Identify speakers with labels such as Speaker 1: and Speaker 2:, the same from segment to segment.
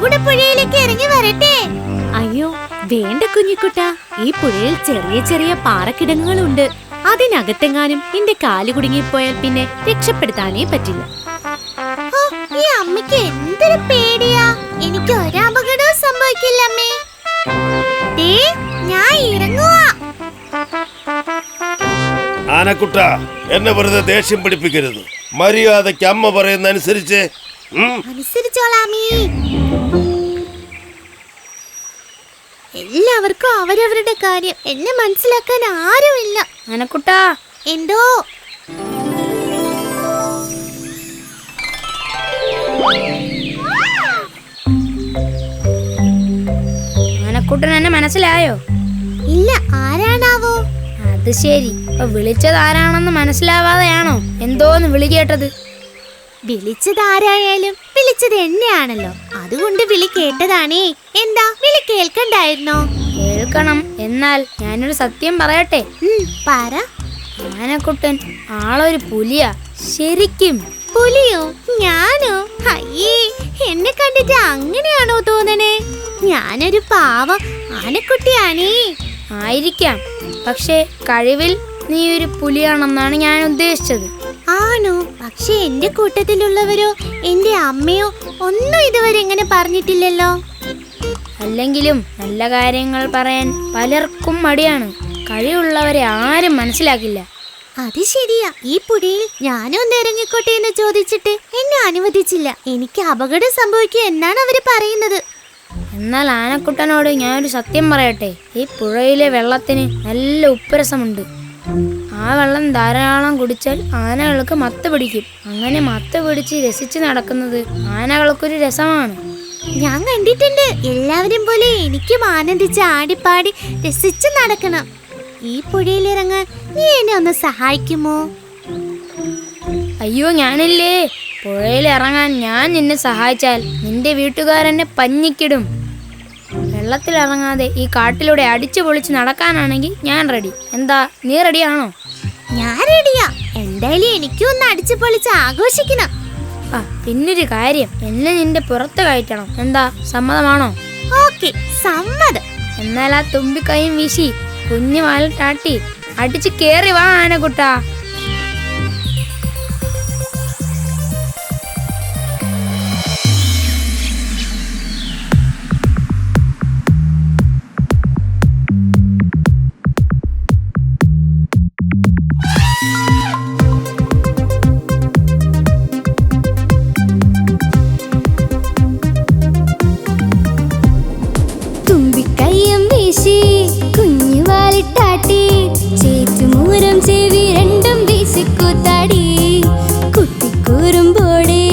Speaker 1: കൂടെ പുഴയിലേക്ക് ഇറങ്ങി വരട്ടെ?
Speaker 2: അയ്യോ വേണ്ട കുഞ്ഞിക്കുട്ട, ഈ പുഴയിൽ ചെറിയ ചെറിയ പാറക്കിടങ്ങുകളുണ്ട്. അതിനകത്തെങ്ങാനും നിന്റെ കാല് കുടുങ്ങിപ്പോയാൽ പിന്നെ രക്ഷപ്പെടുത്താനേ പറ്റില്ല.
Speaker 1: ഈ അമ്മയ്ക്ക് എന്തൊരു പേടിയാ. എനിക്ക് ഒരപകടവും സംഭവിക്കില്ല അമ്മേ. ഞാൻ ഇറങ്ങുവാ.
Speaker 3: ആനക്കുട്ട, എന്നെ വെറുതെ ദേഷ്യം പിടിപ്പിക്കരുത്. മര്യാദയ്ക്ക് അമ്മ പറയുന്ന അനുസരിച്ച്
Speaker 1: അനുസരിച്ചോളാമീ. എല്ലാവർക്കും അവരവരുടെ കാര്യം, എന്നെ മനസ്സിലാക്കാൻ ആരുമില്ല.
Speaker 2: ആനക്കുട്ട.
Speaker 1: എന്തോ?
Speaker 2: ആനക്കുട്ടൻ എന്നെ മനസ്സിലായോ?
Speaker 1: ഇല്ല, ആരാണാവോ?
Speaker 2: അത് ശരി, വിളിച്ചത് ആരാണെന്ന് മനസ്സിലാവാതെയാണോ എന്തോന്ന് വിളി കേട്ടത്?
Speaker 1: വിളിച്ചത് ആരായാലും വിളിച്ചത് എന്നെയാണല്ലോ, അതുകൊണ്ട് വിളി കേട്ടതാണേ. എന്താ, വിളി കേൾക്കണ്ടായിരുന്നോ?
Speaker 2: കേൾക്കണം. എന്നാൽ ഞാനൊരു സത്യം പറയട്ടെ.
Speaker 1: പറ.
Speaker 2: ആനക്കുട്ടൻ ആളൊരു പുലിയാ, ശരിക്കും.
Speaker 1: പുലിയോ? ഞാനോ? അയ്യേ, എന്നെ കണ്ടിട്ട് അങ്ങനെയാണോ തോന്നണേ? ഞാനൊരു പാവം ആനക്കുട്ടിയാണേ.
Speaker 2: ആയിരിക്കാം, പക്ഷേ കഴിവിൽ നീ ഒരു പുലിയാണെന്നാണ് ഞാൻ ഉദ്ദേശിച്ചത്.
Speaker 1: ആണോ? പക്ഷെ എന്റെ കൂട്ടത്തിലുള്ളവരോ എന്റെ അമ്മയോ ഒന്നും ഇതുവരെ ഇങ്ങനെ പറഞ്ഞിട്ടില്ലല്ലോ.
Speaker 2: അല്ലെങ്കിലും നല്ല കാര്യങ്ങൾ പറയാൻ പലർക്കും മടിയാണ്. കഴിവുള്ളവരെ ആരും മനസ്സിലാക്കില്ല.
Speaker 1: അത് ശരിയാ. ഈ പുഴയിൽ ഞാനും ഒന്ന് ഇറങ്ങിക്കോട്ടെ എന്ന് ചോദിച്ചിട്ട് എന്നെ അനുവദിച്ചില്ല. എനിക്ക് അപകടം സംഭവിക്കുക എന്നാണ് അവര് പറയുന്നത്.
Speaker 2: എന്നാൽ ആനക്കുട്ടനോട് ഞാനൊരു സത്യം പറയട്ടെ. ഈ പുഴയിലെ വെള്ളത്തിന് നല്ല ഉപ്പുരസമുണ്ട്. ആ വെള്ളം ധാരാളം കുടിച്ചാൽ ആനകൾക്ക് മത്ത് പിടിക്കും. അങ്ങനെ മത്ത് പിടിച്ച് രസിച്ച് നടക്കുന്നത് ആനകൾക്കൊരു രസമാണ്.
Speaker 1: ഞാൻ കണ്ടിട്ടുണ്ട്. എല്ലാവരും പോലെ എനിക്കും ആനന്ദിച്ച് ആടിപ്പാടി രസിച്ച് നടക്കണം. ഈ പുഴയിൽ ഇറങ്ങാൻ നീ എന്നെ ഒന്ന് സഹായിക്കുമോ?
Speaker 2: അയ്യോ, ഞാനില്ലേ. പുഴയിൽ ഇറങ്ങാൻ ഞാൻ നിന്നെ സഹായിച്ചാൽ നിന്റെ വീട്ടുകാരെന്നെ പഞ്ഞിക്കിടും. വെള്ളത്തിലിറങ്ങാതെ ഈ കാട്ടിലൂടെ അടിച്ചു പൊളിച്ച് നടക്കാനാണെങ്കിൽ ഞാൻ റെഡി. എന്താ, നീ റെഡിയാണോ?
Speaker 1: ഞാൻ റെഡിയാ. എന്തായാലും എനിക്കും ഒന്ന് അടിച്ചു പൊളിച്ച് ആഘോഷിക്കണം.
Speaker 2: പിന്നൊരു കാര്യം, എന്നെ നിന്റെ പുറത്ത് കയറ്റണം. എന്താ, സമ്മതമാണോ?
Speaker 1: ഓക്കെ, സമ്മതം.
Speaker 2: എന്നാൽ ആ തുമ്പിക്കൈയും വീശി കുഞ്ഞു വാലിട്ടാട്ടി അടിച്ച് കേറി വാ ആനക്കുട്ടാ.
Speaker 1: തുമ്പിക്കൈയും വീശി കുഞ്ഞു വാലിട്ടാട്ടി ചേറ്റുമൂരം ചെവി രണ്ടും വീശിക്കൂത്താടി. കുട്ടിക്കൂറുമ്പോടെ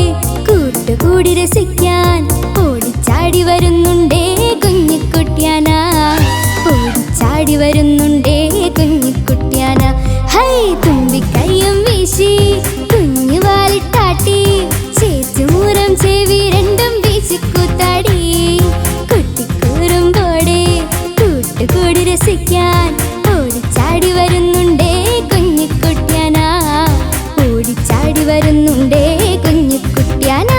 Speaker 1: കൂട്ടുകൂടി രസിക്കാൻ ഓടിച്ചാടി വരുന്നുണ്ടേ കുഞ്ഞിക്കുട്ടിയാന. ഓടിച്ചാടി വരുന്നുണ്ടേ കുഞ്ഞിക്കുട്ടിയാന. ഹൈ, തുമ്പിക്കൈയും വീശി കുഞ്ഞു വാലിട്ടാട്ടി ചേറ്റുമൂരം ചെവി രണ്ടും വീശിക്കൂത്താടി. കുട്ടിക്കൂറുമ്പോടെ കൂട്ടുകൂടി രസിക്കാൻ ഓടിച്ചാടി വരുന്നുണ്ടേ കുഞ്ഞിക്കുട്ടിയാന. ഓടിച്ചാടി വരുന്നുണ്ടേ കുഞ്ഞിക്കുട്ടിയാന.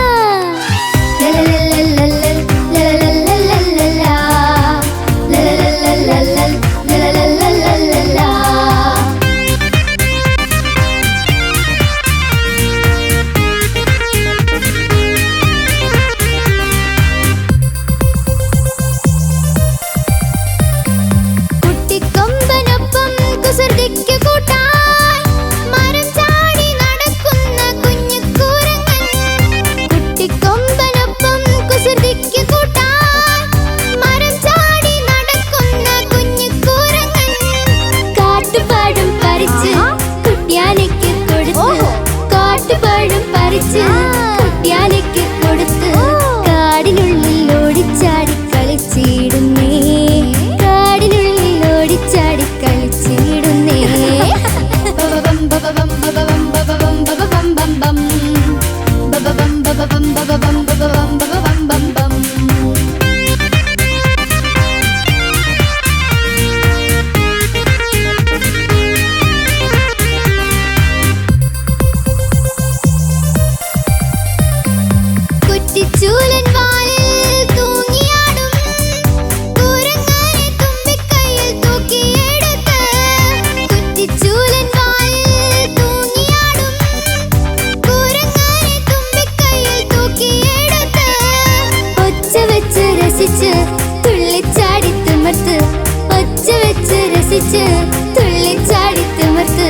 Speaker 4: ചിരിച്ച് തുള്ളിച്ചാടി തിമിർത്ത്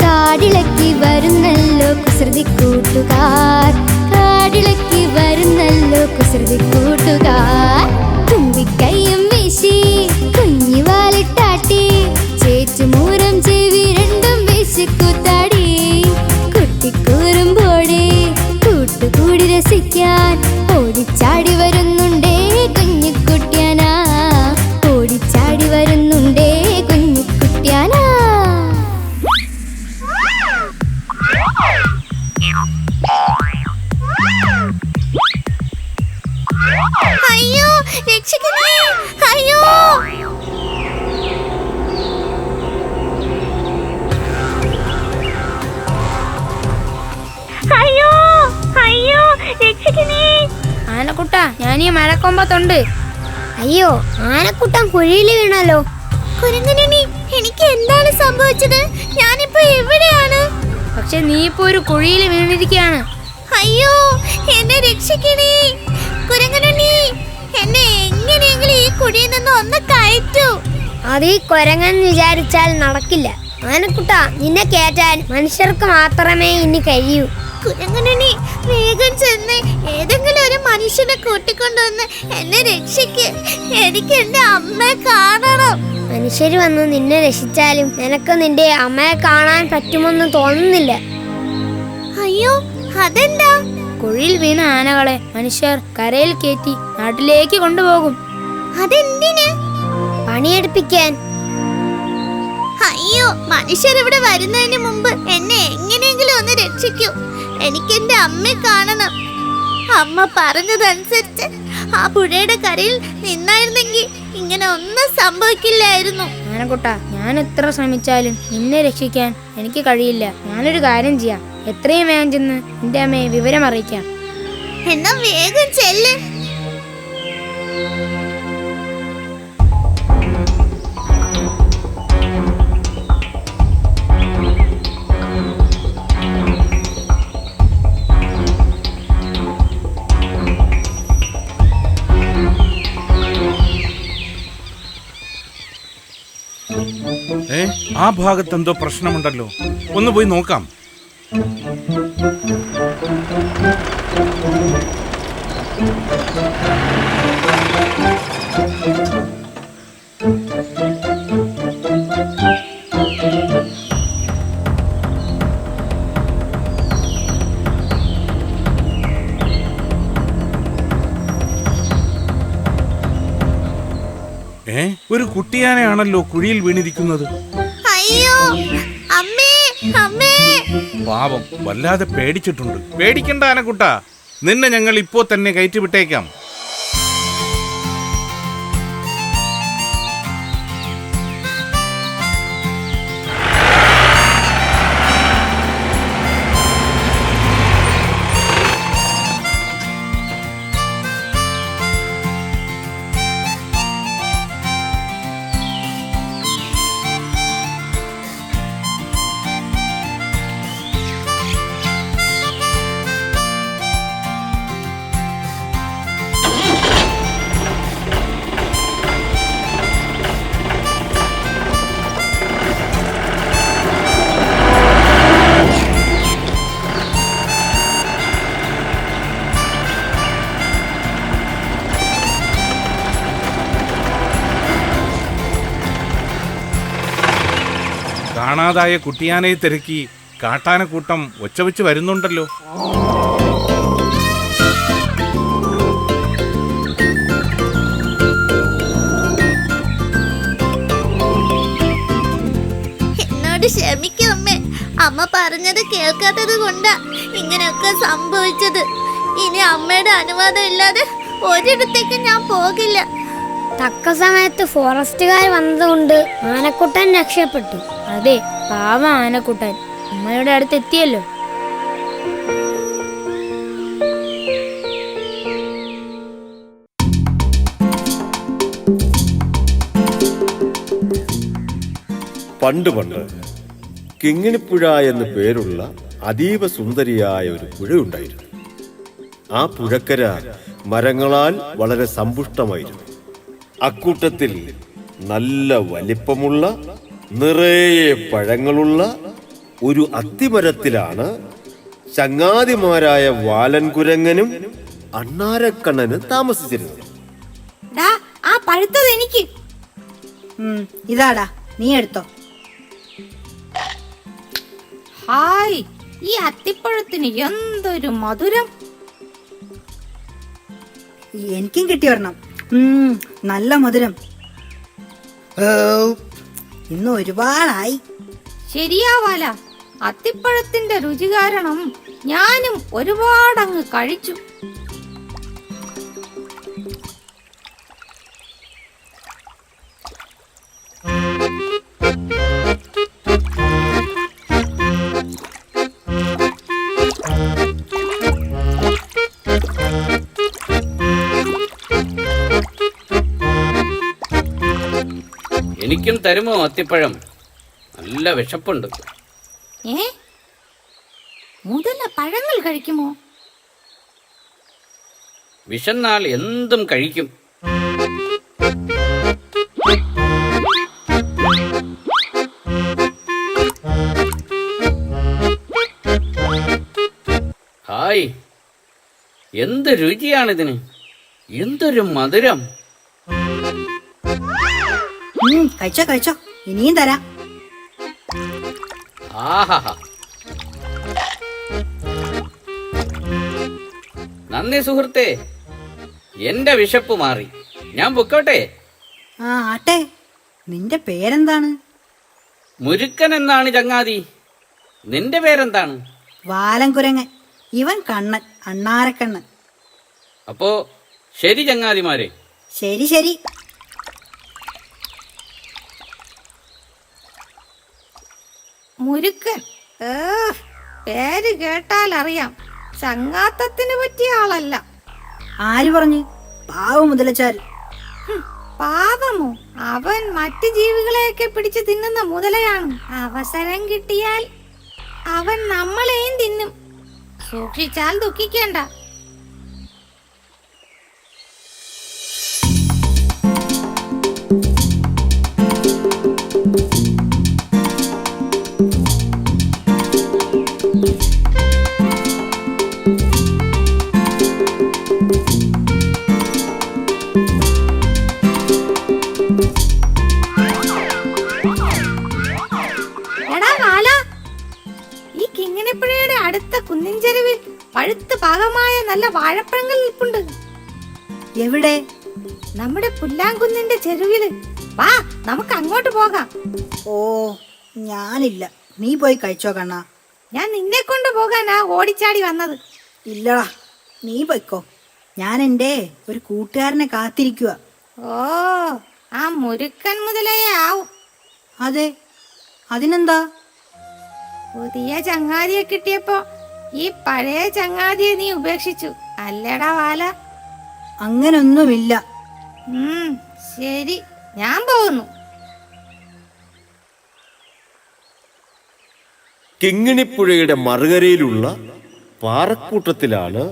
Speaker 4: കാടിളക്കി വരുന്നല്ലോ കുസൃതി കൂട്ടുകാർ, കാടിളക്കി വരുന്നല്ലോ കുസൃതി കൂട്ടുകാർ. തുമ്പിക്കൈയും വീശി കുഞ്ഞിവാലിട്ടാട്ടി ചേച്ചുമൂരം ചെവി രണ്ടും വീശിക്കൂത്താടി. കുട്ടിക്കൂറുമ്പോടെ കൂട്ടുകൂടി രസിക്കാൻ ഓടിച്ചാടി വരുന്നുണ്ടേ കുഞ്ഞിക്കുട്ടിയാനാ, ഓടിച്ചാടി വരുന്നുണ്ടേ കുഞ്ഞിക്കുട്ടിയാനാ.
Speaker 1: അയ്യോ രക്ഷിക്കണേ, അയ്യോ. അയ്യോ അയ്യോ രക്ഷിക്കണേ.
Speaker 2: ആനക്കുട്ട, ഞാനീ മരക്കൊമ്പത്തുണ്ട്.
Speaker 4: അയ്യോ, ആനക്കുട്ടൻ കുഴിയിൽ വീണല്ലോ.
Speaker 1: കുരങ്ങനുണ്ണി, എനിക്ക് എന്താണ് സംഭവിച്ചത്? ഞാനിപ്പോ എവിടെയാണ്?
Speaker 2: പക്ഷെ നീ ഇപ്പൊ ഒരു കുഴിയിൽ വീണിരിക്കുകയാണ്.
Speaker 1: അയ്യോ എന്നെ രക്ഷിക്കണേ കുരങ്ങനുണ്ണി, എന്നെ എങ്ങനെയെങ്കിലും ഈ കുഴിയിൽ നിന്ന് ഒന്ന് കയറ്റൂ.
Speaker 4: അത് ഈ കൊരങ്ങൻ വിചാരിച്ചാൽ നടക്കില്ല. ആനക്കുട്ട, നിന്നെ കയറ്റാൻ മനുഷ്യർക്ക് മാത്രമേ ഇനി കഴിയൂ.
Speaker 1: കുരങ്ങനുണ്ണി, വേഗം ചെന്ന് ഏതെങ്കിലും ഒരു മനുഷ്യനെ കൂട്ടിക്കൊണ്ടുവന്ന് എന്നെ രക്ഷിക്ക്. എനിക്ക് എന്റെ അമ്മയെ കാണണം.
Speaker 4: മനുഷ്യർ വന്ന് നിന്നെ രക്ഷിച്ചാലും നിനക്ക് നിന്റെ അമ്മയെ കാണാൻ പറ്റുമെന്ന് തോന്നുന്നില്ല.
Speaker 1: അയ്യോ അതെന്താ?
Speaker 2: കുഴിയിൽ വീണ ആനകളെ മനുഷ്യർ കരയിൽ കയറ്റി നാട്ടിലേക്ക് കൊണ്ടുപോകും.
Speaker 1: അതെന്തിന്?
Speaker 4: പണിയെടുപ്പിക്കാൻ.
Speaker 1: അയ്യോ, മനുഷ്യർ ഇവിടെ വരുന്നതിന് മുമ്പ് എന്നെ എങ്ങനെയെങ്കിലും ഒന്ന് രക്ഷിക്കൂ. എനിക്ക് എന്റെ അമ്മയെ കാണണം. അമ്മ പറഞ്ഞതനുസരിച്ച് ആ പുഴയുടെ കരയിൽ നിന്നായിരുന്നെങ്കിൽ ഇങ്ങനെ ഒന്നും സംഭവിക്കില്ലായിരുന്നു.
Speaker 2: ആനക്കുട്ട, ഞാൻ എത്ര ശ്രമിച്ചാലും നിന്നെ രക്ഷിക്കാൻ എനിക്ക് കഴിയില്ല. ഞാനൊരു കാര്യം ചെയ്യാം, എത്രയും വേഗം ചെന്ന് എന്റെ അമ്മയെ വിവരം അറിയിക്കാം.
Speaker 1: എന്നാ വേഗം ചെല്ല്.
Speaker 5: ആ ഭാഗത്ത് എന്തോ പ്രശ്നമുണ്ടല്ലോ, ഒന്ന് പോയി നോക്കാം. ഒരു കുട്ടിയാനയാണല്ലോ കുഴിയിൽ വീണിരിക്കുന്നത്.
Speaker 1: അയ്യോ അമ്മേ, അമ്മേ.
Speaker 5: പാവം, വല്ലാതെ പേടിച്ചിട്ടുണ്ട്. പേടിക്കണ്ട ആനക്കുട്ട, നിന്നെ ഞങ്ങൾ ഇപ്പോ തന്നെ കയറ്റി വിട്ടേക്കാം. കാണാതായ കുട്ടിയാനയെ തിരക്കി കാട്ടാനക്കൂട്ടം ഒച്ചവെച്ച് വരുന്നുണ്ടല്ലോ.
Speaker 1: എന്നോട് ക്ഷമിക്കും അമ്മേ. അമ്മ പറഞ്ഞത് കേൾക്കാത്തത് കൊണ്ടാ ഇങ്ങനെയൊക്കെ സംഭവിച്ചത്. ഇനി അമ്മയുടെ അനുവാദം ഇല്ലാതെ ഒരിടത്തേക്ക് ഞാൻ പോകില്ല.
Speaker 4: തക്ക സമയത്ത് ഫോറസ്റ്റുകാർ വന്നതുകൊണ്ട് ആനക്കുട്ടൻ രക്ഷപ്പെട്ടു.
Speaker 2: അതെ, പാവ ആനക്കുട്ടൻ അമ്മയുടെ അടുത്ത് എത്തിയല്ലോ.
Speaker 3: പണ്ട് കിങ്ങിണിപ്പുഴ എന്ന് പേരുള്ള അതീവ സുന്ദരിയായ ഒരു പുഴയുണ്ടായിരുന്നു. ആ പുഴക്കര മരങ്ങളാൽ വളരെ സമ്പുഷ്ടമായിരുന്നു. അക്കൂട്ടത്തിൽ നല്ല വലിപ്പമുള്ള നിറയെ പഴങ്ങളുള്ള ഒരു അത്തിമരത്തിലാണ് ചങ്ങാതിമാരായ വാലൻകുരങ്ങനും അണ്ണാരക്കണ്ണനും താമസിച്ചിരുന്നത്.
Speaker 1: ഡാ, ആ പഴുത്തത് എനിക്ക്.
Speaker 6: ഇതാടാ, നീ എടുത്തോ.
Speaker 1: ഹായ്, ഈ അത്തിപ്പഴത്തിന് എന്തൊരു മധുരം.
Speaker 6: എനിക്കും കിട്ടി ഒരെണ്ണം. നല്ല മധുരം. ഇന്ന് ഒരുപാടായി.
Speaker 1: ശരിയാവാല, അത്തിപ്പഴത്തിന്റെ രുചി കാരണം ഞാനും ഒരുപാടങ്ങ് കഴിച്ചു.
Speaker 7: എനിക്കും തരുമോ അത്തിപ്പഴം? നല്ല വിശപ്പുണ്ട്.
Speaker 1: മുതല പഴങ്ങൾ കഴിക്കുമോ?
Speaker 7: വിശന്നാൽ എന്തും കഴിക്കും. ഹായ്, എന്ത് രുചിയാണിതിന്! എന്തൊരു മധുരം!
Speaker 6: കഴിച്ചോ കഴിച്ചോ, ഇനിയും തരാം.
Speaker 7: ആഹാ, നന്ദി സുഹൃത്തേ, എന്റെ വിശപ്പ് മാറി. ഞാൻ പൊക്കോട്ടെ?
Speaker 6: ആട്ടെ, നിന്റെ പേരെന്താണ്?
Speaker 7: മുരുക്കൻ എന്നാണ് ചങ്ങാതി. നിന്റെ പേരെന്താണ്?
Speaker 6: വാലൻകുരങ്ങൻ. ഇവൻ കണ്ണൻ, അണ്ണാരക്കണ്ണൻ.
Speaker 7: അപ്പോ ശരി ചങ്ങാതിമാരെ.
Speaker 6: ശരി ശരി.
Speaker 1: മുരുക്കൻ, പേര് കേട്ടാൽ അറിയാം ചങ്ങാത്തത്തിന് പറ്റിയ ആളല്ല.
Speaker 6: ആര് പറഞ്ഞു? പാവ മുതലച്ചാൽ.
Speaker 1: പാവമോ? അവൻ മറ്റു ജീവികളെയൊക്കെ പിടിച്ചു തിന്നുന്ന മുതലയാണ്. അവസരം കിട്ടിയാൽ അവൻ നമ്മളെയും തിന്നും. സൂക്ഷിച്ചാൽ ദുഃഖിക്കേണ്ട. അടുത്ത കുന്നിൻചെരുവിൽ പഴുത്ത് പാകമായ നല്ല വാഴപ്പഴങ്ങൾ നിൽപ്പുണ്ട്.
Speaker 6: എവിടെ?
Speaker 1: നമ്മുടെ പുല്ലാങ്കുന്നിന്റെ ചെരുവില്. വാ, നമുക്ക് അങ്ങോട്ട് പോകാം.
Speaker 6: ഓ, ഞാനില്ല. നീ പോയി കഴിച്ചോ കണ്ണാ.
Speaker 1: ഞാൻ നിന്നെ കൊണ്ട് പോകാനാ ഓടിച്ചാടി വന്നത്.
Speaker 6: ഇല്ലടാ, നീ പോയിക്കോ. ഞാൻ എൻ്റെ ഒരു കൂട്ടുകാരനെ കാത്തിരിക്കുക.
Speaker 1: ഓ, ആ മുരുക്കൻ മുതലയെ ആവും.
Speaker 6: അതെ, അതിനെന്താ?
Speaker 1: പുതിയ ചങ്ങാതിയെ കിട്ടിയപ്പോ ഈ പഴയ ചങ്ങാതിയെ നീ ഉപേക്ഷിച്ചു അല്ലേടാ വാല?
Speaker 6: അങ്ങനൊന്നുമില്ല.
Speaker 1: ശരി, ഞാൻ പോകുന്നു.
Speaker 3: കിങ്ങിണിപ്പുഴയുടെ മറുകരയിലുള്ള പാറക്കൂട്ടത്തിലാണ്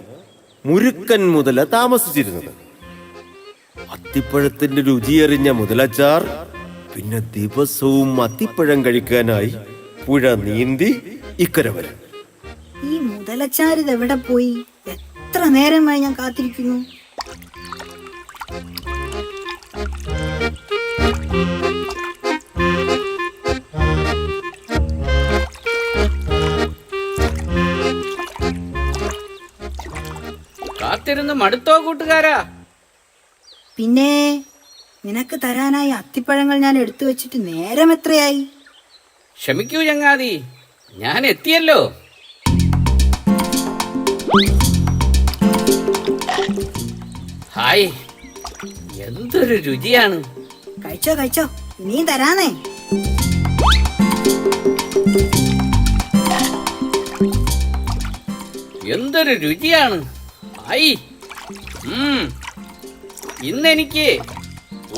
Speaker 3: മുരുക്കൻ മുതല താമസിച്ചിരുന്നത്. അത്തിപ്പഴത്തിന്റെ രുചിയറിഞ്ഞ മുതലച്ചാർ പിന്നെ ദിവസവും അത്തിപ്പഴം കഴിക്കാനായി പുഴ നീന്തി ഇക്കര വരും.
Speaker 6: ഈ മുതലച്ചാരിത് എവിടെ പോയി? എത്ര നേരമായി ഞാൻ കാത്തിരിക്കുന്നു.
Speaker 7: കാത്തിരുന്ന് മടുത്തോ കൂട്ടുകാരാ?
Speaker 6: പിന്നെ നിനക്ക് തരാനായി അത്തിപ്പഴങ്ങൾ ഞാൻ എടുത്തു വെച്ചിട്ട് നേരം എത്രയായി?
Speaker 7: ക്ഷമിക്കൂ ചങ്ങാതി, ഞാൻ എത്തിയല്ലോ. ഹായ്, എന്തൊരു രുചിയാണ്!
Speaker 6: കഴിച്ചോ കഴിച്ചോ, ഇനിയും തരാനേ.
Speaker 7: എന്തൊരു രുചിയാണ്! ഹായ്, ഇന്നെനിക്ക്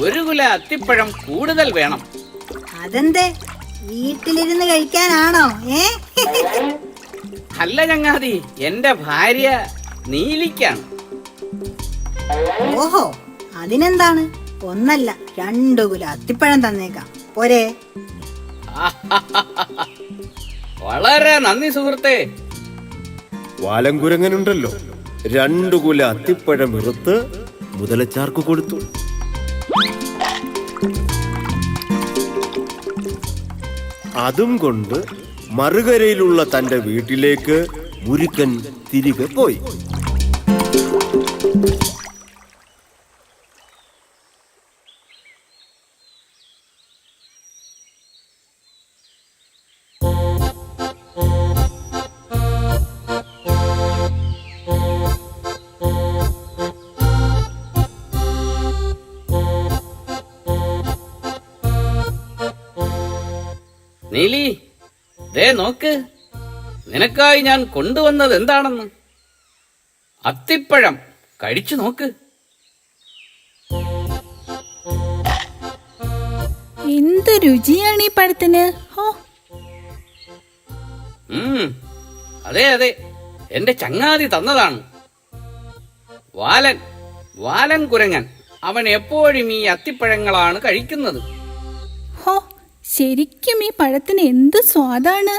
Speaker 7: ഒരു കുല അത്തിപ്പഴം കൂടുതൽ വേണം.
Speaker 6: അതെന്തേ? വീട്ടിലിരുന്ന് കഴിക്കാനാണോ?
Speaker 7: അല്ല ചങ്ങാതി, എന്റെ ഭാര്യ നീലിക്കാണ്.
Speaker 6: ഓഹോ, അതിനെന്താണ്? ഒന്നല്ല 2 കുല അത്തിപ്പഴം തന്നേക്കാം, പോരെ?
Speaker 7: വളരെ നന്ദി സുഹൃത്തേ.
Speaker 3: വാലങ്കുരങ്ങനുണ്ടല്ലോ 2 കുല അത്തിപ്പഴം ഇറുത്ത് മുതലച്ചാർക്ക് കൊടുത്തു. അതും കൊണ്ട് മറുകരയിലുള്ള തന്റെ വീട്ടിലേക്ക് മുരുക്കൻ തിരികെ പോയി.
Speaker 7: നീലി, ദേ നോക്ക്, നിനക്കായി ഞാൻ കൊണ്ടുവന്നത് എന്താണെന്ന്. അത്തിപ്പഴം കഴിച്ചു നോക്ക്.
Speaker 8: എന്ത് രുചിയാണ് ഈ പഴത്തിന്. ഹോ,
Speaker 7: അതെ അതെ, എന്റെ ചങ്ങാതി തന്നതാണ്. വാലൻ കുരങ്ങൻ. അവൻ എപ്പോഴും ഈ അത്തിപ്പഴങ്ങളാണ് കഴിക്കുന്നത്.
Speaker 8: ഹോ, ശരിക്കും ഈ പഴത്തിന് എന്ത് സ്വാദാണ്.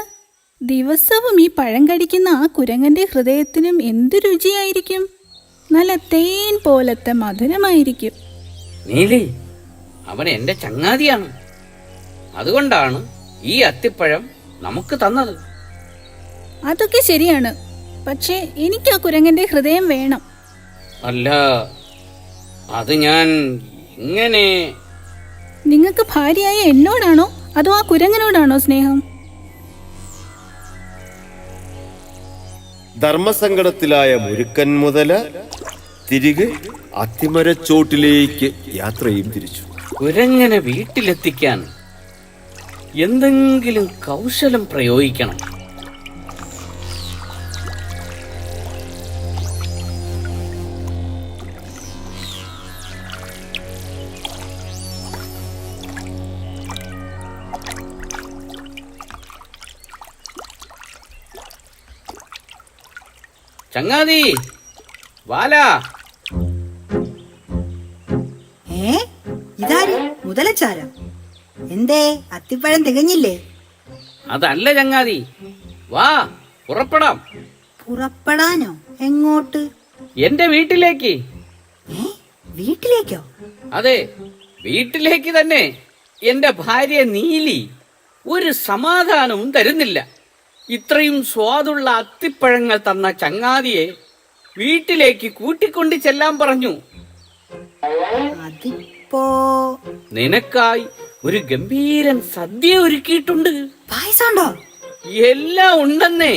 Speaker 8: ദിവസവും ഈ പഴം കടിക്കുന്ന ആ കുരങ്ങന്റെ ഹൃദയത്തിനും എന്ത് രുചിയായിരിക്കും. നല്ല തേൻ പോലത്തെ മധുരമായിരിക്കും.
Speaker 7: നീലി, അവൻ എന്റെ ചങ്ങാതിയാണ്. അതുകൊണ്ടാണ് ഈ അത്തിപ്പഴം നമുക്ക് തന്നത്.
Speaker 8: അതൊക്കെ ശരിയാണ്, പക്ഷേ എനിക്ക് ആ കുരങ്ങന്റെ ഹൃദയം വേണം.
Speaker 7: അല്ല, അത് ഞാൻ എങ്ങനെ?
Speaker 8: നിങ്ങൾക്ക് ഭാര്യയായ എന്നോടാണോ അതോ ആ കുരങ്ങനോടാണോ സ്നേഹം?
Speaker 3: ധർമ്മസങ്കടത്തിലായ മുരുക്കൻ മുതല തിരികെ അത്തിമരച്ചോട്ടിലേക്ക് യാത്രയും തിരിച്ചു.
Speaker 7: കുരങ്ങനെ വീട്ടിലെത്തിക്കാൻ എന്തെങ്കിലും കൗശലം പ്രയോഗിക്കണം. ചങ്ങാതി, വാല.
Speaker 6: ഇതാര്? മുതലച്ചാര? എന്തേ, അത്തിപ്പഴം തികഞ്ഞില്ലേ?
Speaker 7: അതല്ല ചങ്ങാതി, വാ പുറപ്പെടാം.
Speaker 6: പുറപ്പെടാനോ? എങ്ങോട്ട്?
Speaker 7: എന്റെ വീട്ടിലേക്ക്.
Speaker 6: വീട്ടിലേക്കോ?
Speaker 7: അതെ, വീട്ടിലേക്ക് തന്നെ. എന്റെ ഭാര്യ നീലി ഒരു സമാധാനവും തരുന്നില്ല. ഇത്രയും സ്വാദുള്ള അത്തിപ്പഴങ്ങൾ തന്ന ചങ്ങാതിയെ വീട്ടിലേക്ക് കൂട്ടിക്കൊണ്ട് ചെല്ലാൻ പറഞ്ഞു.
Speaker 6: അതിപ്പോ
Speaker 7: നിനക്കായി ഒരു ഗംഭീരൻ സദ്യ ഒരുക്കിയിട്ടുണ്ട്.
Speaker 6: പായസമുണ്ടോ?
Speaker 7: എല്ലാം ഉണ്ടെന്നേ.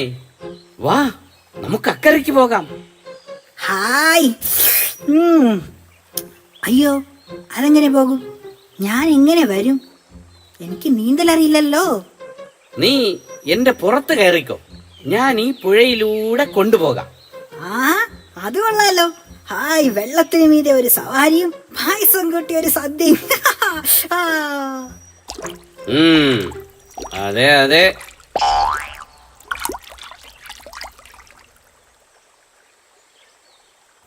Speaker 7: വാ, നമുക്ക് അക്കരയ്ക്ക് പോകാം.
Speaker 6: ഹായ്. അയ്യോ, അതെങ്ങനെ പോകും? ഞാൻ എങ്ങനെ വരും? എനിക്ക് നീന്തലറിയില്ലല്ലോ.
Speaker 7: നീ എന്റെ പുറത്ത് കയറിക്കോ, ഞാൻ ഈ പുഴയിലൂടെ കൊണ്ടുപോകാം.
Speaker 6: അത് കൊള്ളാലോ. ഹായ്, വെള്ളത്തിന് മീതെ ഒരു സവാരിയും പായസം കൂട്ടി ഒരു സദ്യയും.
Speaker 7: അതെ അതെ.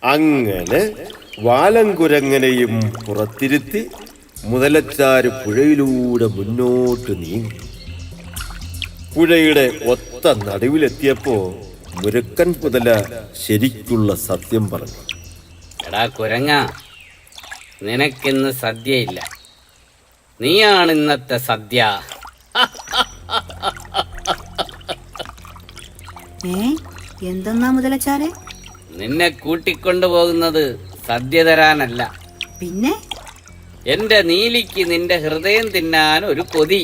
Speaker 3: അങ്ങനെ വാലങ്കുരങ്ങനെയും പുറത്തിരുത്തി മുതലച്ചാര് പുഴയിലൂടെ മുന്നോട്ട് നീങ്ങി. പുഴയുടെ ഒത്ത നടുവിലെത്തിയപ്പോ മുരുക്കൻ മുതല ശരിക്കുള്ള സത്യം പറഞ്ഞു.
Speaker 7: എടാ കുരങ്ങ, നിനക്കിന്ന് സദ്യയില്ല. നീയാണ് ഇന്നത്തെ സദ്യ.
Speaker 6: എന്തെന്നാ മുതലച്ചാരെ?
Speaker 7: നിന്നെ കൂട്ടിക്കൊണ്ടുപോകുന്നത് സദ്യ തരാനല്ല.
Speaker 6: പിന്നെ?
Speaker 7: എന്റെ നീലിക്ക് നിന്റെ ഹൃദയം തിന്നാൻ ഒരു കൊതി.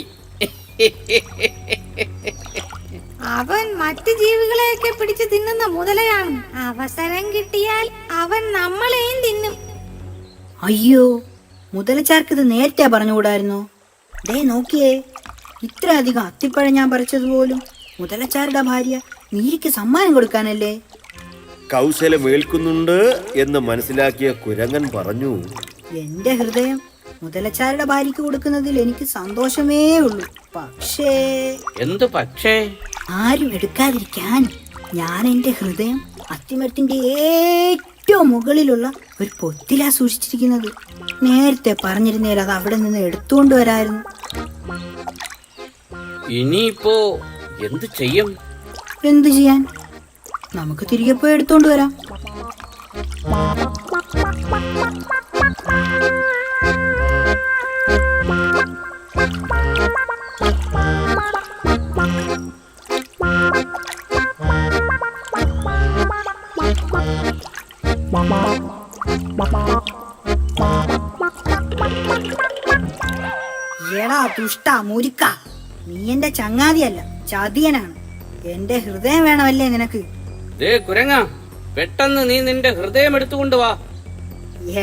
Speaker 4: അവൻ മറ്റു ജീവികളെയൊക്കെ പിടിച്ച് തിന്നുന്ന മുതലയാണ്. അവസരം കിട്ടിയാൽ അവൻ നമ്മളെയും തിന്നും.
Speaker 6: അയ്യോ, മുതലച്ചാർക്ക് ഇത് നേരത്തെ പറഞ്ഞുകൂടായിരുന്നോ? ദേ നോക്കിയേ, ഇത്ര അധികം അത്തിപ്പഴം ഞാൻ പറിച്ചതുപോലും മുതലച്ചാരുടെ ഭാര്യ നീലിക്ക് സമ്മാനം കൊടുക്കാനല്ലേ.
Speaker 3: കൗശലമേൽക്കുന്നുണ്ട് എന്ന് മനസ്സിലാക്കിയ കുരങ്ങൻ പറഞ്ഞു,
Speaker 6: എന്റെ ഹൃദയം മുതലച്ചാരുടെ ഭാര്യക്ക് കൊടുക്കുന്നതിൽ എനിക്ക് സന്തോഷമേ ഉള്ളൂ. പക്ഷേ
Speaker 7: എന്തു പക്ഷേ?
Speaker 6: ആരും എടുക്കാതിരിക്കാൻ ഞാൻ എന്റെ ഹൃദയം അത്തിമരത്തിന്റെ ഏറ്റവും മുകളിലുള്ള ഒരു പൊത്തിലാ സൂക്ഷിച്ചിരിക്കുന്നത്. നേരത്തെ പറഞ്ഞിരുന്നേൽ അത് അവിടെ നിന്ന് എടുത്തുകൊണ്ട് വരായിരുന്നു.
Speaker 7: ഇനിയിപ്പോ എന്ത് ചെയ്യും?
Speaker 6: എന്ത് ചെയ്യാൻ? നമുക്ക് തിരികെ പോയി എടുത്തോണ്ട് വരാം. എടാ ദുഷ്ട മുരിക്ക, നീ എന്റെ ചങ്ങാതിയല്ല, ചതിയനാണ്. എന്റെ ഹൃദയം വേണമല്ലേ നിനക്ക്?
Speaker 7: കുരങ്ങ, പെട്ടെന്ന് നീ നിന്റെ ഹൃദയം എടുത്തുകൊണ്ട് വാ.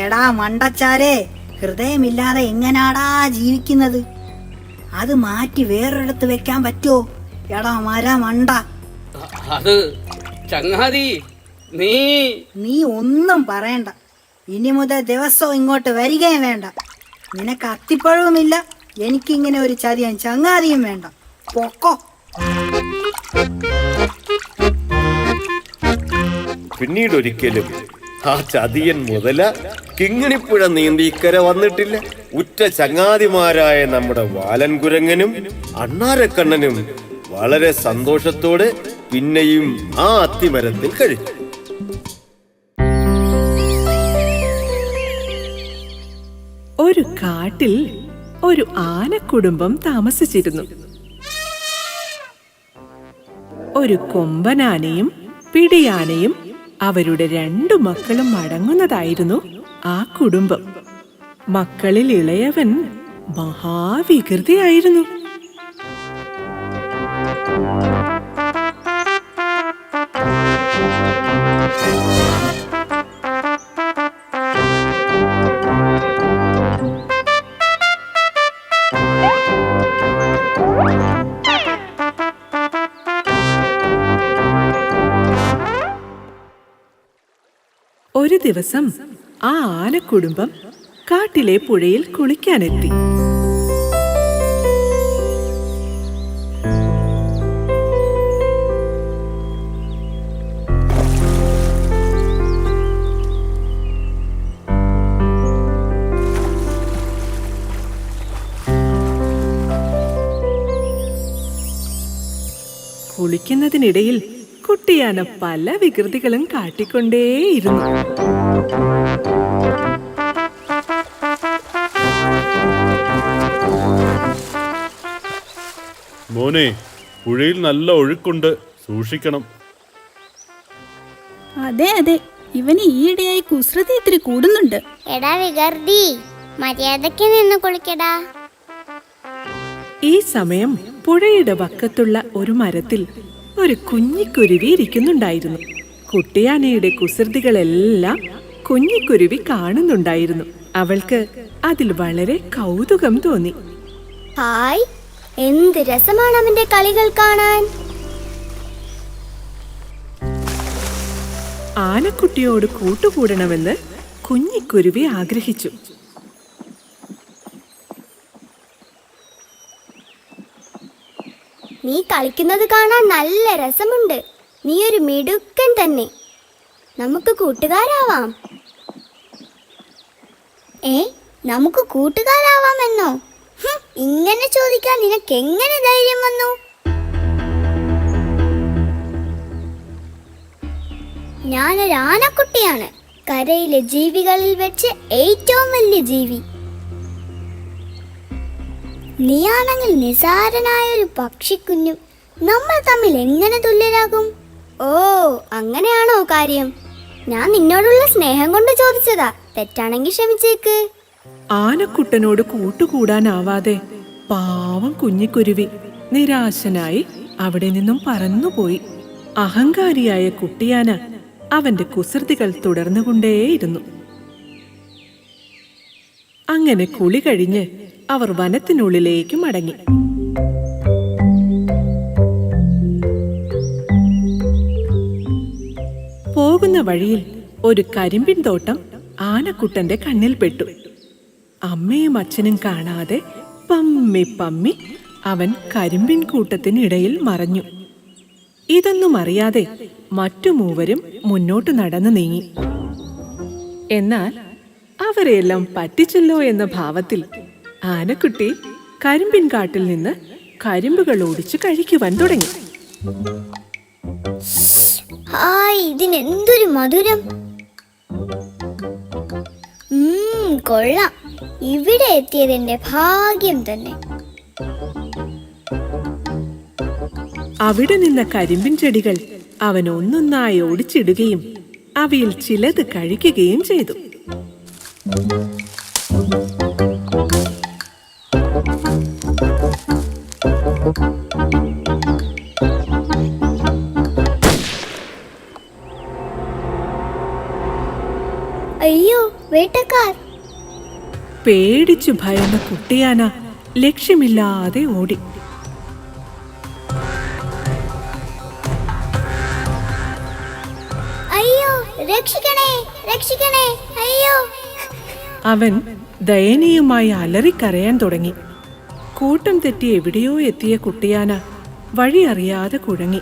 Speaker 6: എടാ മണ്ടച്ചാരേ, ഹൃദയമില്ലാതെ എങ്ങനാടാ ജീവിക്കുന്നത്? അത് മാറ്റി വേറൊരിടത്ത് വെക്കാൻ പറ്റുമോ? എടാ മണ്ട,
Speaker 7: അത് ചങ്ങാതി,
Speaker 6: നീ ഒന്നും പറയണ്ട. ഇനി മുതൽ ദിവസവും ഇങ്ങോട്ട് വരികയും വേണ്ട. നിനക്ക് അത്തിപ്പഴവുമില്ല, എനിക്കിങ്ങനെ ഒരു ചതിയൻ ചങ്ങാതിയും വേണ്ട. പൊക്കോ.
Speaker 3: പിന്നീടൊരിക്കലും ആ ചതിയൻ മുതല കിങ്ങിണിപ്പുഴ നീന്തി ഇക്കര വന്നിട്ടില്ല. ഉറ്റ ചങ്ങാതിമാരായ നമ്മുടെ വാലൻകുരങ്ങനും അണ്ണാരക്കണ്ണനും വളരെ സന്തോഷത്തോടെ പിന്നെയും ആ അത്തിമരത്തിൽ കഴിച്ചു.
Speaker 9: ഒരു കാട്ടിൽ ഒരു ആനക്കുടുംബം താമസിച്ചിരുന്നു. ഒരു കൊമ്പനാനയും പിടിയാനയും അവരുടെ 2 മക്കളും അടങ്ങുന്നതായിരുന്നു ആ കുടുംബം. മക്കളിൽ ഇളയവൻ മഹാവികൃതിയായിരുന്നു. ഒരു ദിവസം ആ ആനക്കുടുംബം കാട്ടിലെ പുഴയിൽ കുളിക്കാനെത്തി. കുളിക്കുന്നതിനിടയിൽ കുട്ടിയാന പല വികൃതികളും കാട്ടിക്കൊണ്ടേയിരുന്നു.
Speaker 10: മോനെ, പുഴയിൽ നല്ല ഒഴുക്കുണ്ട്, സൂക്ഷിക്കണം.
Speaker 8: അതെ അതെ, ഇവന് ഈയിടെയായി കുസൃതി ഇത്തിരി കൂടുന്നുണ്ട്.
Speaker 1: എടാ വികർദി, മര്യാദയ്ക്ക് നിന്ന് കുളിക്കടാ.
Speaker 9: ഈ സമയം പുഴയുടെ വക്കത്തുള്ള ഒരു മരത്തിൽ ഒരു കുഞ്ഞിക്കുരുവി ഇരിക്കുന്നുണ്ടായിരുന്നു. കുട്ടിയാനയുടെ കുസൃതികളെല്ലാം കുഞ്ഞിക്കുരുവി കാണുന്നുണ്ടായിരുന്നു. അവൾക്ക് അതിൽ വളരെ കൗതുകം തോന്നി.
Speaker 1: ഹായ്, എന്ത് രസമാണ് അവന്റെ കളികൾ കാണാൻ.
Speaker 9: ആനക്കുട്ടിയോട് കൂട്ടുകൂടണമെന്ന് കുഞ്ഞിക്കുരുവി ആഗ്രഹിച്ചു.
Speaker 1: നീ കളിക്കുന്നത് കാണാൻ നല്ല രസമുണ്ട്. നീ ഒരു മിടുക്കൻ തന്നെ. നമുക്ക് കൂട്ടുകാരാവാം. നമുക്ക് കൂട്ടുകാരാവാമെന്നോ? ഇങ്ങനെ ചോദിക്കാൻ നിനക്ക് എങ്ങനെ ധൈര്യം വന്നു? ഞാനൊരു ആനക്കുട്ടിയാണ്, കരയിലെ ജീവികളിൽ വെച്ച് ഏറ്റവും വലിയ ജീവി. നീയാണെങ്കിൽ നിസാരനായ ഒരു പക്ഷിക്കുഞ്ഞും. നമ്മൾ തമ്മിൽ എങ്ങനെ തുല്യരാകും? ഓ, അങ്ങനെയാണോ കാര്യം? ഞാൻ നിന്നോടുള്ള സ്നേഹം കൊണ്ട് ചോദിച്ചതാ. തെറ്റാണെങ്കിൽ ക്ഷമിച്ചേക്ക്.
Speaker 9: ആനക്കുട്ടനോട് കൂട്ടുകൂടാനാവാതെ പാവം കുഞ്ഞിക്കുരുവി നിരാശനായി അവിടെ നിന്നും പറന്നുപോയി. അഹങ്കാരിയായ കുട്ടിയാന അവന്റെ കുസൃതികൾ തുടർന്നുകൊണ്ടേയിരുന്നു. അങ്ങനെ കുളി കഴിഞ്ഞ് അവർ വനത്തിനുള്ളിലേക്ക് മടങ്ങി. പോകുന്ന വഴിയിൽ ഒരു കരിമ്പിൻ തോട്ടം ആനക്കുട്ടന്റെ കണ്ണിൽ പെട്ടു. അമ്മയും അച്ഛനും കാണാതെ പമ്മി പമ്മി അവൻ കരിമ്പിൻ കൂട്ടത്തിനിടയിൽ മറഞ്ഞു. ഇതൊന്നും അറിയാതെ മറ്റു മൂവരും മുന്നോട്ട് നടന്നു നീങ്ങി. എന്നാൽ അവരെല്ലാം പറ്റിച്ചല്ലോ എന്ന ഭാവത്തിൽ ആനക്കുട്ടി കരിമ്പിൻ കാട്ടിൽ നിന്ന് കരിമ്പുകൾ ഒടിച്ച് കഴിക്കുവാൻ തുടങ്ങി.
Speaker 1: ഇതിനെന്തൊരു മധുരം! കൊള്ളാം. ഇവിടെ എത്തിയതിന്റെ ഭാഗ്യം തന്നെ.
Speaker 9: അവിടെ നിന്ന കരിമ്പിൻ ചെടികൾ അവൻ ഒന്നൊന്നായി ഓടിച്ചിടുകയും അവയിൽ ചിലത് കഴിക്കുകയും ചെയ്തു.
Speaker 1: അയ്യോ, വേട്ടക്കാർ!
Speaker 9: പേടിച്ചു ഭയന്ന കുട്ടിയാന ലക്ഷ്യമില്ലാതെ ഓടി.
Speaker 1: അയ്യോ, രക്ഷിക്കണേ, രക്ഷിക്കണേ, അയ്യോ!
Speaker 9: അവൻ ദയനീയമായി അലറിക്കരയാൻ തുടങ്ങി. കൂട്ടം തെറ്റി എവിടെയോ എത്തിയ കുട്ടിയാന വഴി അറിയാതെ കുഴങ്ങി.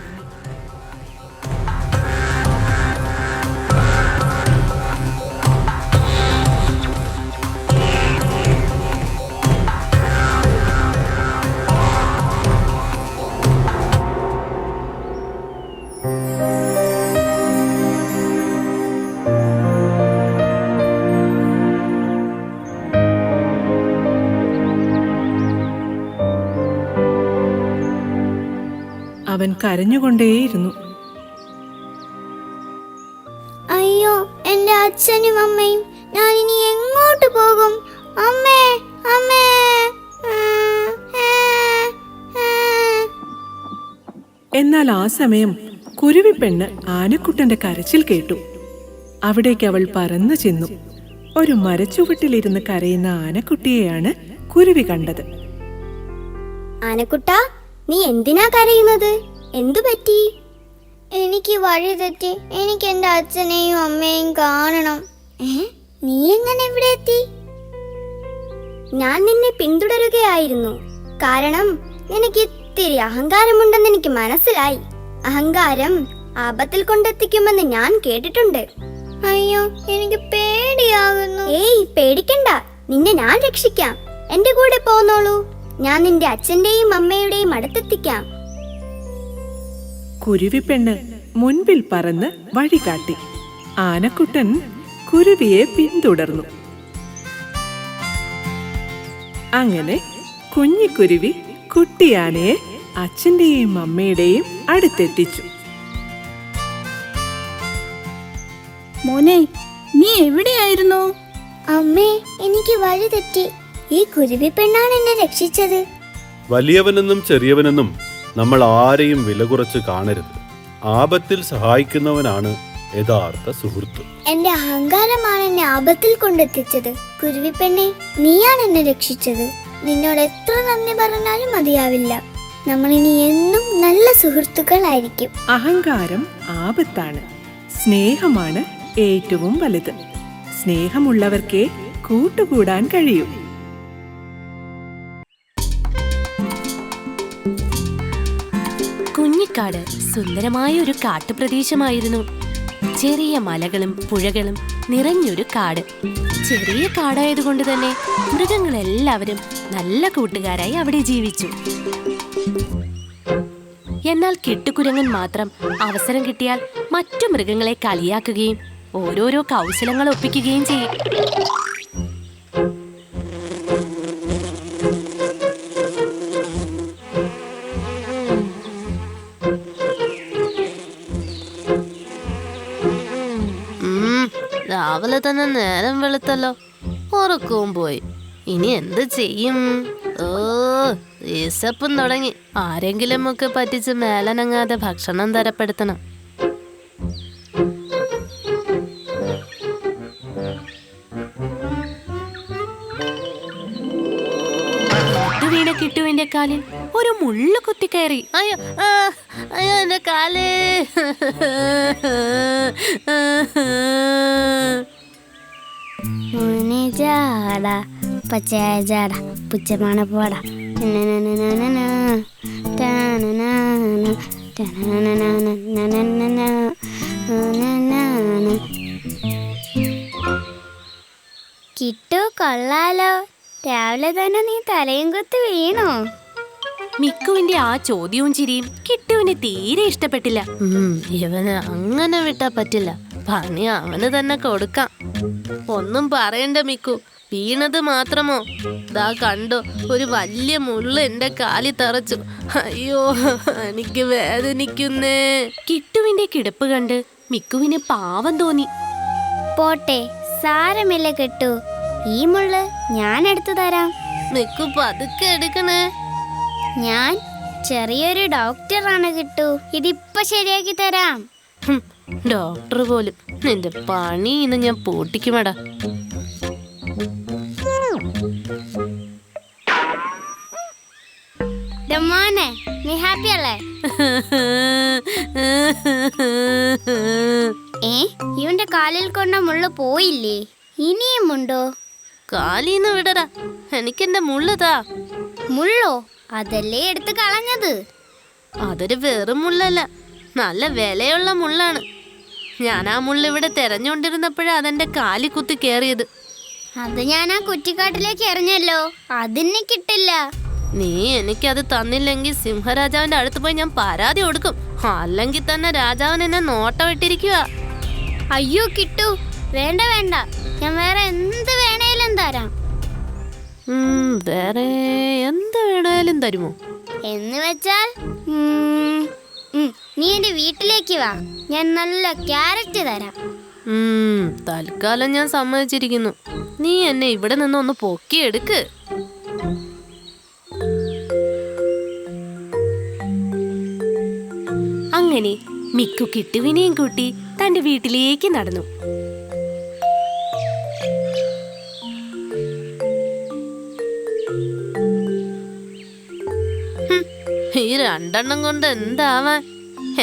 Speaker 9: അവൻ കരഞ്ഞുകൊണ്ടേയിരുന്നു.
Speaker 1: അയ്യോ, എന്റെ അച്ഛനും അമ്മയും! ഞാൻ ഇനി എങ്ങോട്ട് പോകും? അമ്മേ, അമ്മേ!
Speaker 9: എന്നാൽ ആ സമയം കുരുവിപ്പെണ്ണ് ആനക്കുട്ടന്റെ കരച്ചിൽ കേട്ടു. അവിടേക്ക് അവൾ പറന്നു ചെന്നു. ഒരു മരച്ചുവട്ടിലിരുന്ന് കരയുന്ന ആനക്കുട്ടിയെയാണ് കുരുവി കണ്ടത്.
Speaker 1: ആനക്കുട്ടാ, നീ എന്തിനാ കരയുന്നത്? എന്തു പറ്റി? എനിക്ക് വഴി തെറ്റി. എനിക്ക് എന്റെ അച്ഛനെയും അമ്മയെയും കാണണം. നീ എങ്ങനെ ഇവിടെ എത്തി? ഞാൻ നിന്നെ പിന്തുടരുകയായിരുന്നു. കാരണം നിനക്ക് ഇത്തിരി അഹങ്കാരമുണ്ടെന്ന് എനിക്ക് മനസ്സിലായി. അഹങ്കാരം ആപത്തിൽ കൊണ്ടെത്തിക്കുമെന്ന് ഞാൻ കേട്ടിട്ടുണ്ട്. അയ്യോ, എനിക്ക് പേടിയാകുന്നു. ഏയ്, പേടിക്കണ്ട. നിന്നെ ഞാൻ രക്ഷിക്കാം. എന്റെ കൂടെ പോന്നോളൂ. ഞാൻ നിന്റെ അച്ഛന്റെയും അമ്മയുടെയും അടുത്തെത്തിക്കാം.
Speaker 9: കുരുവിപ്പെണ്ണ് മുൻപിൽ പറന്ന് വഴി കാട്ടി. ആനക്കുട്ടൻ കുരുവിയെ പിന്തുടർന്നു. അങ്ങനെ കുഞ്ഞിക്കുരുവി കുട്ടിയാനയെ അച്ഛന്റെയും അമ്മയുടെയും അടുത്തെത്തിച്ചു.
Speaker 8: മോനെ, നീ എവിടെയായിരുന്നു?
Speaker 1: അമ്മേ, എനിക്ക് വഴി തെറ്റി. ഈ കുരുവി പെണ്ണാണ് എന്നെ രക്ഷിച്ചത്.
Speaker 10: വലിയവനെന്നും ചെറിയവനെന്നും നമ്മൾ ആരെയും വില കുറച്ച് കാണരുത്. ആപത്തിൽ സഹായിക്കുന്നവനാണ് യഥാർത്ഥ സുഹൃത്ത്.
Speaker 1: എന്റെ അഹങ്കാരമാണ് എന്നെ ആപത്തിൽ കൊണ്ടെത്തിച്ചത്. കുരുവി പെണ്ണെ, നീയാണ് എന്നെ രക്ഷിച്ചത്. നിന്നോട് എത്ര നന്ദി പറഞ്ഞാലും മതിയാവില്ല. നമ്മൾ ഇനി എന്നും നല്ല സുഹൃത്തുക്കളായിരിക്കും.
Speaker 9: അഹങ്കാരം ആപത്താണ്. സ്നേഹമാണ് ഏറ്റവും വലുത്. സ്നേഹമുള്ളവർക്കേ കൂട്ടുകൂടാൻ കഴിയൂ.
Speaker 11: കുഞ്ഞിക്കാട് സുന്ദരമായ ഒരു കാട്ടുപ്രദേശമായിരുന്നു. ചെറിയ മലകളും പുഴകളും നിറഞ്ഞൊരു കാട്. ചെറിയ കാടായതുകൊണ്ട് തന്നെ മൃഗങ്ങളെല്ലാവരും നല്ല കൂട്ടുകാരായി അവിടെ ജീവിച്ചു. എന്നാൽ കിട്ടുകുരങ്ങൻ മാത്രം അവസരം കിട്ടിയാൽ മറ്റു മൃഗങ്ങളെ കളിയാക്കുകയും ഓരോരോ കൗശലങ്ങൾ ഒപ്പിക്കുകയും ചെയ്യും. രാവിലെ തന്നെ നേരം വെളുത്തല്ലോ. ഉറക്കവും പോയി. ഇനി എന്ത് ചെയ്യും? വിശപ്പും തുടങ്ങി. ആരെങ്കിലും ഒക്കെ പറ്റിച്ച് മേലനങ്ങാതെ ഭക്ഷണം തരപ്പെടുത്തണം. വീണ കിട്ടുവിന്റെ കാലിൽ ഒരു മുള്ളു കുത്തിക്കയറി. അയ്യോ, അയ്യോ, എന്റെ കാല്!
Speaker 1: ജാടാ പച്ചയായ ജാട പുച്ചമാണ് പോട. കിട്ടു, കൊള്ളാലോ. രാവിലെ തന്നെ നീ തലയും കൊത്ത് വീണോ?
Speaker 11: മിക്കുവിന്റെ ആ ചോദ്യവും ചിരിയും കിട്ടുവിന് തീരെ ഇഷ്ടപ്പെട്ടില്ല. ഇവന് അങ്ങനെ വിട്ടാ പറ്റില്ല, പണി അവന് തന്നെ കൊടുക്കാം. ഒന്നും പറയണ്ട മിക്കു, വീണത് മാത്രമോ, ദാ കണ്ടോ ഒരു വലിയ മുള്ള എന്റെ കാലി തറച്ചു. അയ്യോ, എനിക്ക് വേദനിക്കുന്നേ. കിട്ടുവിന്റെ കിടപ്പ് കണ്ട് മിക്കുവിന് പാവം തോന്നി.
Speaker 4: പോട്ടെ, സാരമില്ല കിട്ടു, ഈ മുള്ള് ഞാൻ എടുത്തു തരാം.
Speaker 1: മിക്കു പതുക്കെ എടുക്കണേ.
Speaker 4: ഞാൻ ചെറിയൊരു ഡോക്ടറാണ് കിട്ടു, ഇതിപ്പോ ശരിയാക്കി തരാം.
Speaker 11: ഡോക്ടർ പോലും, നിന്റെ പണി ഇന്ന് ഞാൻ പൂട്ടിക്കുമടാ.
Speaker 4: മോനെ, നീ ഹാപ്പി അല്ലേ? ഇവന്റെ കാലിൽ കൊണ്ട മുള്ളു പോയില്ലേ? ഇനിയും ഉണ്ടോ?
Speaker 1: കാലീന്ന് വിടടാ, എനിക്കെന്റെ മുള്ളതാ.
Speaker 4: മുള്ളോ? അതല്ലേ എടുത്ത് കളഞ്ഞത്.
Speaker 1: അതൊരു വെറും മുള്ളല്ല, നല്ല വിലയുള്ള മുള്ളാണ്. ഞാൻ ആ മുള്ള ഇവിടെ തെരഞ്ഞുകൊണ്ടിരുന്നപ്പോഴാ അതെന്റെ കാലി കുത്തി കേറിയത്.
Speaker 4: അത് ഞാൻ ആ കുറ്റിക്കാട്ടിലേക്ക് എറിഞ്ഞല്ലോ, അതിന് കിട്ടില്ല.
Speaker 1: നീ എനിക്കത് തന്നില്ലെങ്കിൽ സിംഹരാജാവിന്റെ അടുത്ത് പോയി ഞാൻ പരാതി കൊടുക്കും. അല്ലെങ്കിൽ തന്നെ രാജാവൻ എന്നെ നോട്ടം ഇട്ടിരിക്കുക.
Speaker 4: അയ്യോ കിട്ടു, വേണ്ട വേണ്ട, ഞാൻ വേറെ എന്ത് വേണേലും തരാം.
Speaker 1: വേറെ എന്ത് വേണേലും തരുമോ?
Speaker 4: എന്ന് വെച്ചാൽ നീ എന്റെ വീട്ടിലേക്ക് വാ, ഞാൻ നല്ല ക്യാരറ്റ് തരാം.
Speaker 1: തൽക്കാലം ഞാൻ സമ്മതിച്ചിരിക്കുന്നു. നീ എന്നെ ഇവിടെ നിന്നൊന്ന് പൊക്കിയെടുക്ക്.
Speaker 11: അങ്ങനെ മിക്കു കിട്ടുവിനെയും കൂട്ടി തന്റെ വീട്ടിലേക്ക് നടന്നു.
Speaker 1: ഈ രണ്ടെണ്ണം കൊണ്ട് എന്താവാൻ?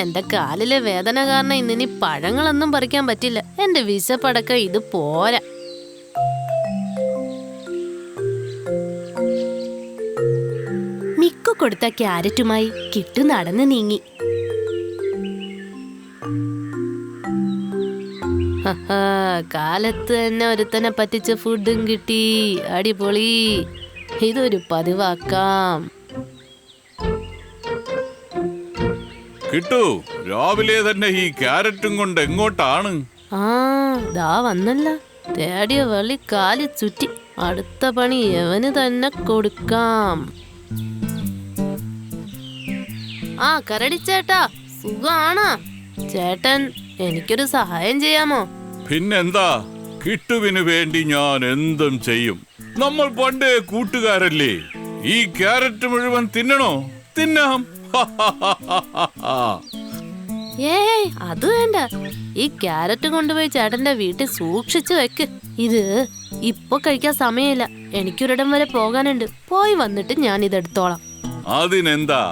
Speaker 1: എന്റെ കാലിലെ വേദന കാരണം ഇന്നിനി പഴങ്ങളൊന്നും പറിക്കാൻ പറ്റില്ല. എന്റെ വിശപ്പടക്കം ഇത് പോരാ.
Speaker 11: മിക്കു കൊടുത്ത ക്യാരറ്റുമായി കിട്ടു നടന്നു നീങ്ങി.
Speaker 1: കാലത്ത് തന്നെ ഒരുത്തനെ പറ്റിച്ച ഫുഡും കിട്ടി. അടിപൊളി, ഇതൊരു പതിവാക്കാം.
Speaker 5: കിട്ടു, രാവിലെ തന്നെ ഈ ക്യാരറ്റും കൊണ്ട് എങ്ങോട്ടാണ്?
Speaker 1: ദാ വന്നല്ല, തേടിയ വള്ളി കാലി ചുറ്റി. അടുത്ത പണി എവന് തന്നെ കൊടുക്കാം. കരടിച്ചേട്ടാ, സുഖാണോ? ചേട്ടൻ എനിക്കൊരു സഹായം ചെയ്യാമോ?
Speaker 5: പിന്നെന്താ, കിട്ടുവിന് വേണ്ടി ഞാൻ എന്തും ചെയ്യും. നമ്മൾ പണ്ടേ കൂട്ടുകാരല്ലേ. ഈ ക്യാരറ്റ് മുഴുവൻ തിന്നണോ? തിന്നാം.
Speaker 1: ഏയ്, അത് വേണ്ട. ഈ ക്യാരറ്റ് കൊണ്ടുപോയി ചേട്ടന്റെ വീട്ടിൽ സൂക്ഷിച്ചു വെക്ക്. ഇത് ഇപ്പൊ കഴിക്കാൻ സമയമില്ല, എനിക്കൊരിടം വരെ പോകാനുണ്ട്. പോയി വന്നിട്ട് ഞാൻ ഇതെടുത്തോളാം.
Speaker 5: അതിനെന്താ,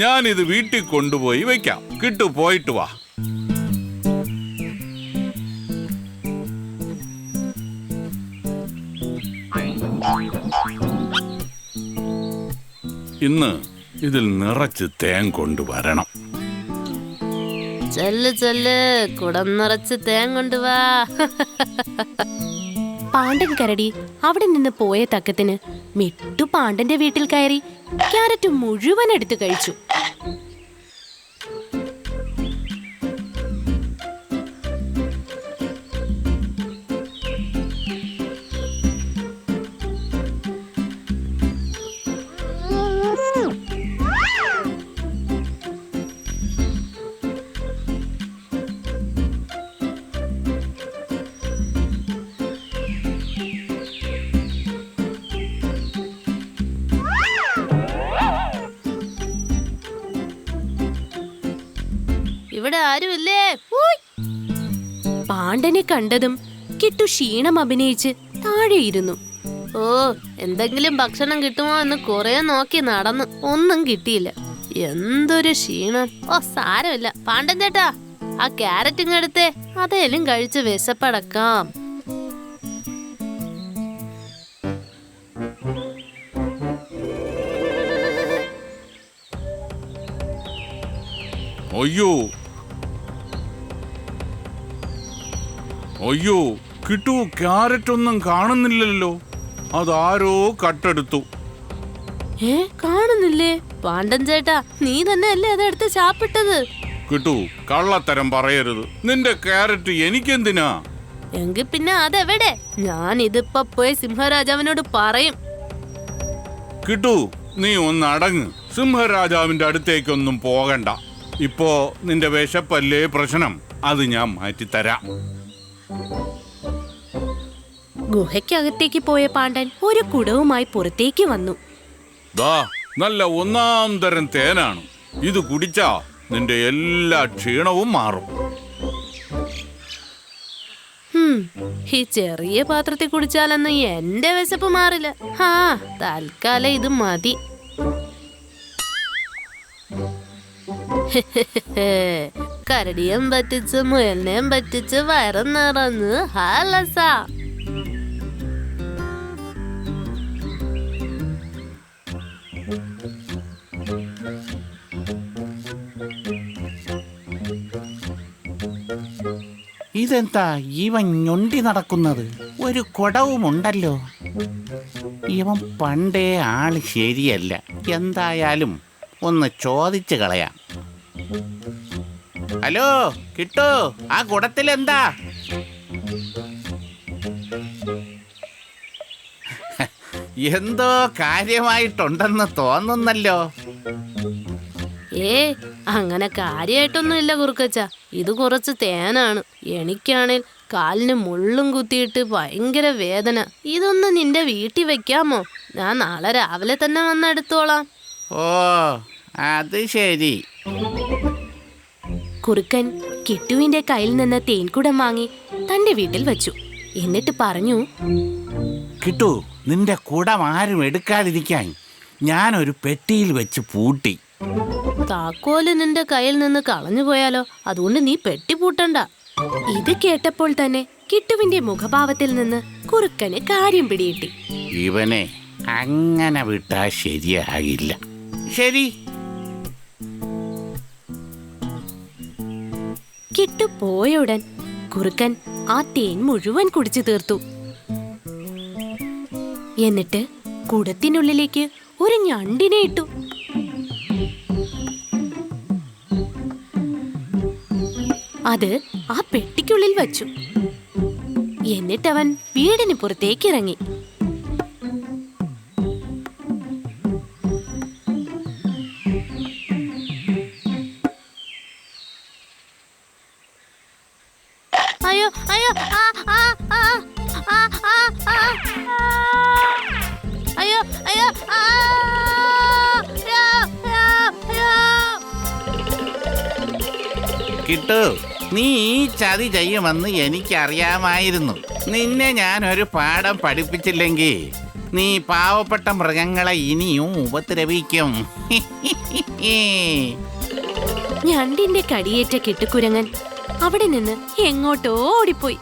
Speaker 5: ഞാനിത് വീട്ടിൽ കൊണ്ടുപോയി വെക്കാം. കിട്ടു, പോയിട്ട് വാ. ഇന്ന് ഇതിൽ നിറച്ച് തേൻ കൊണ്ടുവരണം.
Speaker 1: ചെല്ല് ചെല്ല്, കുടം നിറച്ച് തേൻ കൊണ്ടുവാ.
Speaker 11: പാണ്ഡൻ കരടി അവിടെ നിന്ന് പോയ തക്കത്തിന് മിട്ടു പാണ്ഡന്റെ വീട്ടിൽ കയറി ക്യാരറ്റ് മുഴുവൻ എടുത്തു കഴിച്ചു.
Speaker 1: ഇവിടെ ആരുമില്ലേ?
Speaker 11: പാണ്ഡനെ കണ്ടതും കിട്ടു ക്ഷീണം അഭിനയിച്ച് താഴെയിരുന്നു.
Speaker 1: എന്തെങ്കിലും ഭക്ഷണം കിട്ടുമോ എന്ന് കുറെ നോക്കി നടന്നു, ഒന്നും കിട്ടിയില്ല. എന്തൊരു ക്ഷീണം. സാരമില്ല. പാണ്ഡൻ ചേട്ടാ, ആ ക്യാരറ്റ് ഇങ്ങെടുത്തേ, അതേലും കഴിച്ച് വിശപ്പടക്കാം.
Speaker 5: അയ്യോ, കിട്ടു, ക്യാരറ്റ് ഒന്നും കാണുന്നില്ലല്ലോ. അതാരോ കട്ടെടുത്തു.
Speaker 11: കാണുന്നില്ലേ? പാണ്ഡൻ ചേട്ടാ, നീ തന്നെ അല്ലേ അതെടുത്ത് ചാപ്പിട്ടത്?
Speaker 5: കിട്ടു, കള്ളത്തരം പറയരുത്. നിന്റെ ക്യാരറ്റ് എനിക്കെന്തിനാ?
Speaker 11: എങ്കിൽ പിന്നെ അതെവിടെ? ഞാൻ ഇതിപ്പോ പോയി സിംഹരാജാവിനോട് പറയും.
Speaker 5: കിട്ടു, നീ ഒന്ന് അടങ്ങ്. സിംഹരാജാവിന്റെ അടുത്തേക്കൊന്നും പോകണ്ട. ഇപ്പോ നിന്റെ വിശപ്പല്ലേ പ്രശ്നം, അത് ഞാൻ മാറ്റിത്തരാം.
Speaker 11: ഗുഹയ്ക്കകത്തേക്ക് പോയ പാണ്ഡൻ ഒരു കുടവുമായി പുറത്തേക്ക് വന്നു.
Speaker 5: ദാ, നല്ല ഒന്നാം തരം തേനാണ്. ഇത് കുടിച്ചാ നിന്റെ എല്ലാ ക്ഷീണവും മാറും.
Speaker 11: ഈ ചെറിയ പാത്രത്തിൽ കുടിച്ചാലൊന്നും എന്റെ വിശപ്പ് മാറില്ല. തൽക്കാലം ഇത് മതി. കരടിയം പറ്റിച്ച് മുയലിനെയും പറ്റിച്ച് വയറും നിറഞ്ഞ് ഹാലസ.
Speaker 12: ഇതെന്താ ഇവൻ ഞൊണ്ടി നടക്കുന്നത്? ഒരു കുടവുമുണ്ടല്ലോ. ഇവൻ പണ്ടേ ആള് ശരിയല്ല. എന്തായാലും ഒന്ന് ചോദിച്ചു കളയാം. ഹലോ കിട്ടോ, ആ കുടത്തിലെന്താ? എന്തോ കാര്യമായിട്ടുണ്ടെന്ന് തോന്നുന്നല്ലോ.
Speaker 11: അങ്ങനെ കാര്യമായിട്ടൊന്നുമില്ല കുറുക്കച്ച. ഇത് കുറച്ച് തേനാണ്. എനിക്കാണേൽ കാലിന് മുള്ളും കുത്തിയിട്ട് ഭയങ്കര വേദന. ഇതൊന്ന് നിന്റെ വീട്ടിൽ വെക്കാമോ? ഞാൻ നാളെ രാവിലെ തന്നെ വന്നെടുത്തോളാം.
Speaker 12: ഓ, അത് ശരി.
Speaker 11: കുറുക്കൻ കിട്ടുവിന്റെ കയ്യിൽ നിന്ന് തേൻകുടം വാങ്ങി തന്റെ വീട്ടിൽ വെച്ചു. എന്നിട്ട് പറഞ്ഞു,
Speaker 12: കിട്ടു, നിന്റെ കുടം ആരും എടുക്കാതിരിക്കാൻ ഞാനൊരു പെട്ടിയിൽ വെച്ച് പൂട്ടി.
Speaker 11: താക്കോല് നിന്റെ കയ്യിൽ നിന്ന് കളഞ്ഞു പോയാലോ? അതുകൊണ്ട് നീ പെട്ടി പൂട്ടണ്ട. ഇത് കേട്ടപ്പോൾ തന്നെ കിട്ടുവിന്റെ മുഖഭാവത്തിൽ നിന്ന് കുറുക്കന് കാര്യം പിടികിട്ടി.
Speaker 12: ഇവനെ അങ്ങനെ വിട്ടാ ശരിയാകില്ല. ശരി.
Speaker 11: കിട്ടു പോയുടൻ കുറുക്കൻ ആ തേൻ മുഴുവൻ കുടിച്ചു തീർത്തു. എന്നിട്ട് കുടത്തിനുള്ളിലേക്ക് ഒരു ഞണ്ടിനെ ഇട്ടു. അത് ആ പെട്ടിക്കുള്ളിൽ വച്ചു. എന്നിട്ടവൻ വീടിന് പുറത്തേക്ക് ഇറങ്ങി. അയ്യോ അയ്യോ അയ്യോ അയ്യോ
Speaker 12: കിട്ടു, നീ ഈ ചതി ചെയ്യുമെന്ന് എനിക്കറിയാമായിരുന്നു. നിന്നെ ഞാനൊരു പാഠം പഠിപ്പിച്ചില്ലെങ്കിൽ നീ പാവപ്പെട്ട മൃഗങ്ങളെ ഇനിയും ഉപദ്രവിക്കും.
Speaker 11: ഞണ്ടിന്റെ കടിയേറ്റ കിട്ടുകുരങ്ങൻ അവിടെ നിന്ന് എങ്ങോട്ടോ ഓടിപ്പോയി.